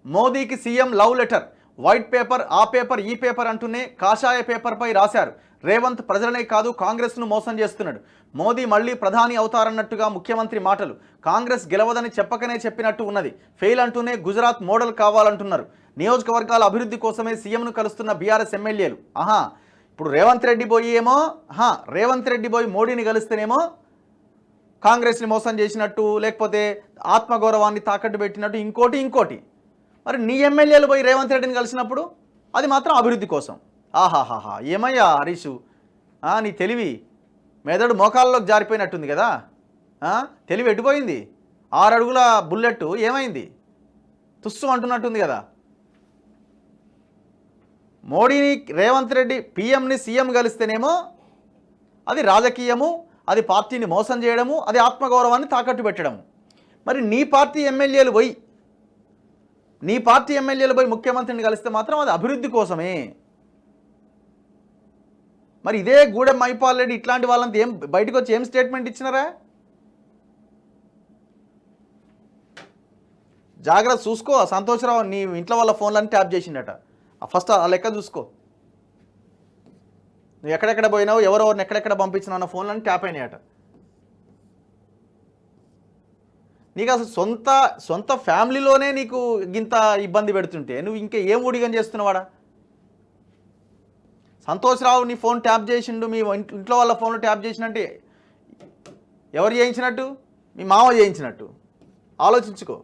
మోదీకి CM love letter. White paper, ఆ paper, ఈ పేపర్ అంటూనే కాషాయ పేపర్పై రాశారు. రేవంత్ ప్రజలనే కాదు కాంగ్రెస్ను మోసం చేస్తున్నాడు. మోదీ మళ్ళీ ప్రధాని అవుతారన్నట్టుగా ముఖ్యమంత్రి మాటలు. కాంగ్రెస్ గెలవదని చెప్పకనే చెప్పినట్టు ఉన్నది. ఫెయిల్ అంటూనే గుజరాత్ మోడల్ కావాలంటున్నారు. నియోజకవర్గాల అభివృద్ధి కోసమే సీఎంను కలుస్తున్న బీఆర్ఎస్ ఎమ్మెల్యేలు. ఇప్పుడు రేవంత్ రెడ్డి పోయి మోడీని కలిస్తేనేమో కాంగ్రెస్ని మోసం చేసినట్టు, లేకపోతే ఆత్మగౌరవాన్ని తాకట్టు పెట్టినట్టు, ఇంకోటి. మరి నీ ఎమ్మెల్యేలు పోయి రేవంత్ రెడ్డిని కలిసినప్పుడు అది మాత్రం అభివృద్ధి కోసం. ఆహాహాహా, ఏమయ్యా హరీషు, నీ తెలివి మెదడు మోకాల్లోకి జారిపోయినట్టుంది కదా. తెలివి ఎటుపోయింది? 6 అడుగుల బుల్లెట్ ఏమైంది? తుస్సు అంటున్నట్టుంది కదా. మోడీని, రేవంత్ రెడ్డి పీఎంని సీఎం కలిస్తేనేమో అది రాజకీయము, అది పార్టీని మోసం చేయడము, అది ఆత్మగౌరవాన్ని తాకట్టు పెట్టడము. మరి నీ పార్టీ ఎమ్మెల్యేలు పోయి ముఖ్యమంత్రిని కలిస్తే మాత్రం అది అభివృద్ధి కోసమే. మరి ఇదే గూడెం మైపాల్ రెడ్డి ఇట్లాంటి వాళ్ళంతా బయటకు వచ్చి ఏం స్టేట్మెంట్ ఇచ్చినారా? జాగ్రత్త చూసుకో. సంతోషరావు నీ ఇంట్లో వాళ్ళ ఫోన్లన్నీ ట్యాప్ చేసిండట. ఫస్ట్ ఆ లెక్క చూసుకో. నువ్వు ఎక్కడెక్కడ పోయినావు, ఎవరెవరిని ఎక్కడెక్కడ పంపించినావు అన్న ఫోన్లన్నీ ట్యాప్ అయినాయట. నీకు అసలు సొంత ఫ్యామిలీలోనే నీకు ఇంత ఇబ్బంది పెడుతుంటే నువ్వు ఇంకా ఏం ఊడిగం చేస్తున్నావాడా? సంతోష్రావు నీ ఫోన్ ట్యాప్ చేసిండు, మీ ఇంట్లో వాళ్ళ ఫోన్లో ట్యాప్ చేసినట్టే ఎవరు చేయించినట్టు? మీ మామ చేయించినట్టు. ఆలోచించుకో.